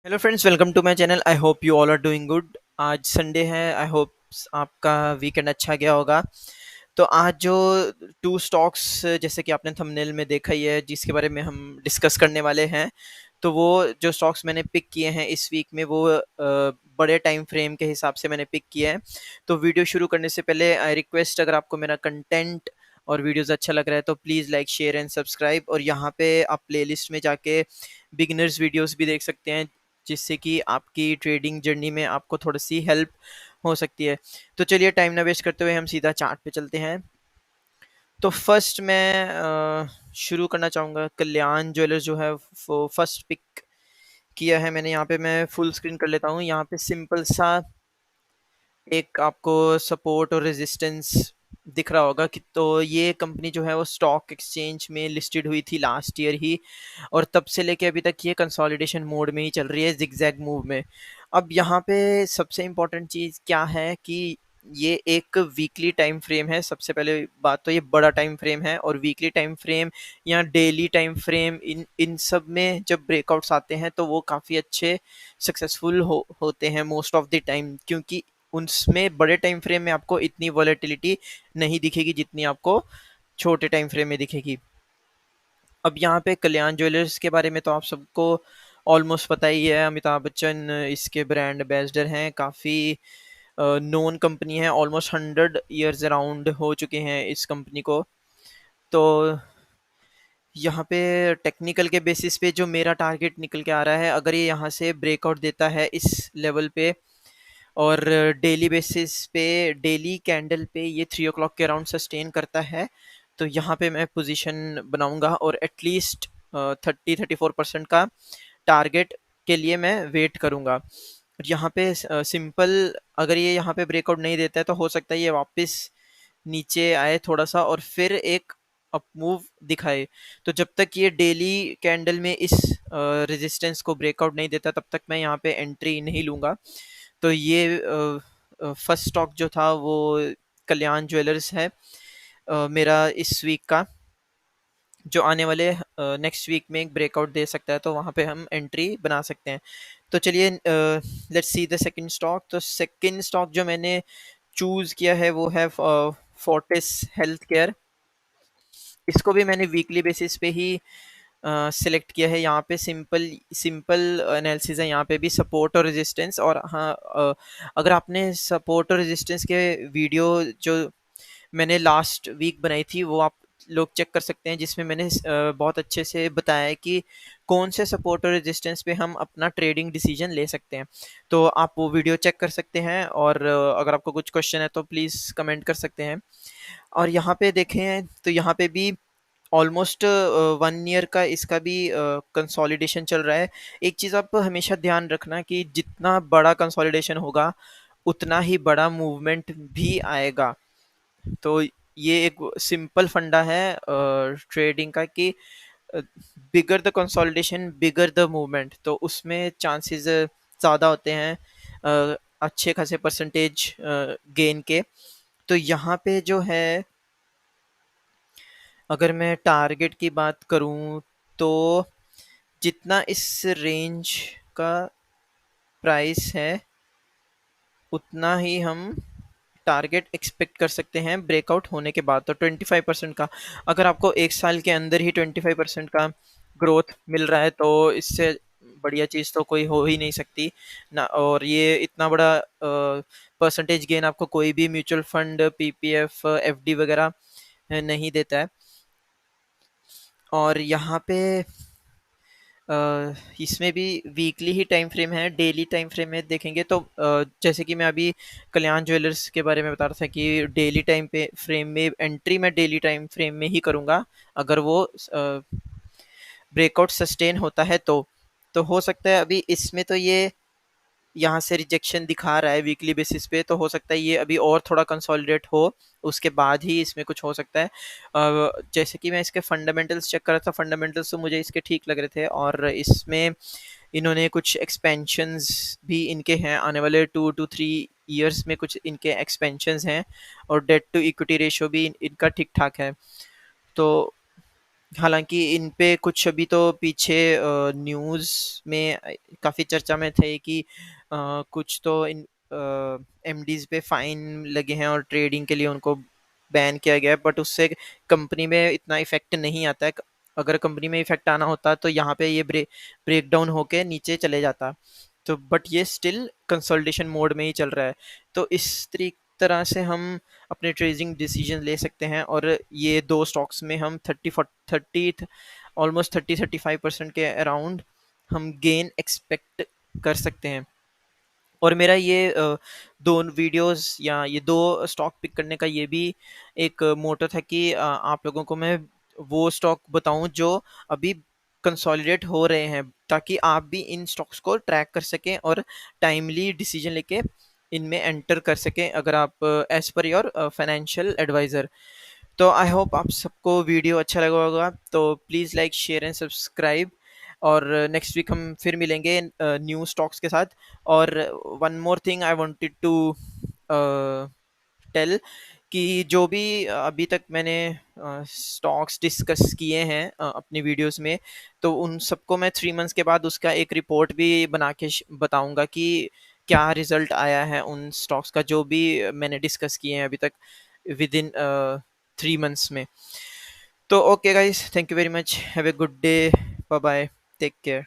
Hello friends, welcome to my channel. I hope you all are doing good. आज Sunday है। I hope आपका weekend अच्छा गया होगा। तो आज जो टू स्टॉक्स, जैसे कि आपने थंबनेल में देखा ही है, जिसके बारे में हम डिस्कस करने वाले हैं, तो वो जो स्टॉक्स मैंने पिक किए हैं इस वीक में, वो बड़े टाइम फ्रेम के हिसाब से मैंने पिक किए हैं। तो वीडियो शुरू करने से पहले आई रिक्वेस्ट, अगर आपको मेरा कंटेंट और वीडियोस अच्छा लग रहा है तो please like, share and subscribe. और यहाँ पे आप प्लेलिस्ट में जाके बिगिनर्स वीडियोस भी देख सकते हैं, जिससे कि आपकी ट्रेडिंग जर्नी में आपको थोड़ी सी हेल्प हो सकती है। तो चलिए, टाइम ना वेस्ट करते हुए हम सीधा चार्ट पे चलते हैं। तो फर्स्ट मैं शुरू करना चाहूँगा। कल्याण ज्वेलर्स जो है वो फर्स्ट पिक किया है मैंने। यहाँ पे मैं फुल स्क्रीन कर लेता हूँ। यहाँ पे सिंपल सा एक आपको सपोर्ट और रेजिस्टेंस दिख रहा होगा कि, तो ये कंपनी जो है वो स्टॉक एक्सचेंज में लिस्टेड हुई थी लास्ट ईयर ही, और तब से लेके अभी तक ये कंसोलिडेशन मोड में ही चल रही है, जिगजैग मूव में। अब यहाँ पे सबसे इम्पोर्टेंट चीज़ क्या है कि ये एक वीकली टाइम फ्रेम है। सबसे पहले बात तो ये बड़ा टाइम फ्रेम है, और वीकली टाइम फ्रेम या डेली टाइम फ्रेम, इन इन सब में जब ब्रेकआउट्स आते हैं तो वो काफ़ी अच्छे सक्सेसफुल होते हैं मोस्ट ऑफ द टाइम, क्योंकि उसमें बड़े टाइम फ्रेम में आपको इतनी वॉलेटिलिटी नहीं दिखेगी जितनी आपको छोटे टाइम फ्रेम में दिखेगी। अब यहाँ पे कल्याण ज्वेलर्स के बारे में तो आप सबको ऑलमोस्ट पता ही है। अमिताभ बच्चन इसके ब्रांड एम्बेसडर हैं। काफ़ी नोन कंपनी है। ऑलमोस्ट 100 ईयर्स अराउंड हो चुके हैं इस कंपनी को। तो यहाँ पे टेक्निकल के बेसिस पे जो मेरा टारगेट निकल के आ रहा है, अगर ये यहाँ से ब्रेकआउट देता है इस लेवल पे, और डेली बेसिस पे, डेली कैंडल पे ये 3 o'clock के अराउंड सस्टेन करता है, तो यहाँ पे मैं पोजीशन बनाऊंगा, और एटलीस्ट 30-34% का टारगेट के लिए मैं वेट करूंगा। और यहाँ पे सिंपल, अगर ये यहाँ पे ब्रेकआउट नहीं देता है तो हो सकता है ये वापस नीचे आए थोड़ा सा, और फिर एक अप मूव दिखाए। तो जब तक ये डेली कैंडल में इस रेजिस्टेंस को ब्रेकआउट नहीं देता, तब तक मैं यहाँ पे एंट्री नहीं लूँगा। तो ये फर्स्ट स्टॉक जो था वो कल्याण ज्वेलर्स है मेरा इस वीक का, जो आने वाले नेक्स्ट वीक में एक ब्रेकआउट दे सकता है, तो वहाँ पे हम एंट्री बना सकते हैं। तो चलिए, let's see the second stock. तो सेकंड स्टॉक जो मैंने चूज़ किया है वो है फोर्टिस हेल्थ केयर। इसको भी मैंने वीकली बेसिस पे ही सिलेक्ट किया है। यहाँ पे सिंपल सिंपल एनालिसिस है। यहाँ पे भी सपोर्ट और रेजिस्टेंस, और हाँ, अगर आपने सपोर्ट और रेजिस्टेंस के वीडियो जो मैंने लास्ट वीक बनाई थी वो आप लोग चेक कर सकते हैं, जिसमें मैंने बहुत अच्छे से बताया है कि कौन से सपोर्ट और रेजिस्टेंस पे हम अपना ट्रेडिंग डिसीजन ले सकते हैं। तो आप वो वीडियो चेक कर सकते हैं, और अगर आपको कुछ क्वेश्चन है तो प्लीज़ कमेंट कर सकते हैं। और यहाँ पे देखें तो यहाँ पे भी ऑलमोस्ट 1 ईयर का इसका भी कंसोलिडेशन चल रहा है। एक चीज़ आप हमेशा ध्यान रखना कि जितना बड़ा कंसोलिडेशन होगा उतना ही बड़ा मूवमेंट भी आएगा। तो ये एक सिंपल फंडा है ट्रेडिंग का कि bigger the consolidation bigger the movement, तो उसमें चांसेस ज़्यादा होते हैं अच्छे खासे परसेंटेज गेन के। तो यहाँ पे जो है, अगर मैं टारगेट की बात करूँ तो जितना इस रेंज का प्राइस है उतना ही हम टारगेट एक्सपेक्ट कर सकते हैं ब्रेकआउट होने के बाद। तो 25% का, अगर आपको एक साल के अंदर ही 25% का ग्रोथ मिल रहा है, तो इससे बढ़िया चीज़ तो कोई हो ही नहीं सकती ना। और ये इतना बड़ा परसेंटेज गेन आपको कोई भी म्यूचुअल फंड, पीपीएफ, एफडी वगैरह नहीं देता है। और यहाँ पे इसमें भी वीकली ही टाइम फ्रेम है। डेली टाइम फ्रेम में देखेंगे तो जैसे कि मैं अभी कल्याण ज्वेलर्स के बारे में बता रहा था कि डेली टाइम पे फ्रेम में एंट्री मैं डेली टाइम फ्रेम में ही करूँगा, अगर वो ब्रेकआउट सस्टेन होता है तो हो सकता है। अभी इसमें तो ये यहाँ से रिजेक्शन दिखा रहा है वीकली बेसिस पे, तो हो सकता है ये अभी और थोड़ा कंसोलिडेट हो, उसके बाद ही इसमें कुछ हो सकता है। जैसे कि मैं इसके फंडामेंटल्स चेक कर रहा था, फंडामेंटल्स तो मुझे इसके ठीक लग रहे थे, और इसमें इन्होंने कुछ एक्सपेंशंस भी इनके हैं आने वाले 2 to 3 ईयर्स में, कुछ इनके एक्सपेंशंस हैं, और डेट टू इक्विटी रेशियो भी इनका ठीक ठाक है। तो हालाँकि इन पे कुछ अभी तो पीछे न्यूज़ में काफ़ी चर्चा में थे कि कुछ तो इन एमडीज़ पे फ़ाइन लगे हैं और ट्रेडिंग के लिए उनको बैन किया गया है, बट उससे कंपनी में इतना इफ़ेक्ट नहीं आता है। अगर कंपनी में इफ़ेक्ट आना होता तो यहाँ पे ये ब्रेकडाउन होके नीचे चले जाता। तो बट ये स्टिल कंसोलिडेशन मोड में ही चल रहा है। तो इस तरह से हम अपने ट्रेडिंग डिसीजन ले सकते हैं, और ये 2 स्टॉक्स में हम 30 ऑलमोस्ट 30-35% के अराउंड हम गेन एक्सपेक्ट कर सकते हैं। और मेरा ये 2 वीडियोज़ या ये 2 स्टॉक पिक करने का ये भी एक मोटो था कि आप लोगों को मैं वो स्टॉक बताऊँ जो अभी कंसोलिडेट हो रहे हैं, ताकि आप भी इन स्टॉक्स को ट्रैक कर सकें और टाइमली डिसीजन लेके इनमें एंटर कर सकें, अगर आप as per your financial adviser. तो आई होप आप सबको वीडियो अच्छा लगा होगा, तो please like share and subscribe. और नेक्स्ट वीक हम फिर मिलेंगे न्यू स्टॉक्स के साथ। और one more thing I wanted to tell कि जो भी अभी तक मैंने स्टॉक्स डिस्कस किए हैं अपनी वीडियोस में, तो उन सबको मैं 3 मंथ्स के बाद उसका एक रिपोर्ट भी बना के बताऊंगा कि क्या रिजल्ट आया है उन स्टॉक्स का जो भी मैंने डिस्कस किए हैं अभी तक विद इन 3 मंथ्स में। तो okay guys, thank you very much, have a good day, bye bye, take care.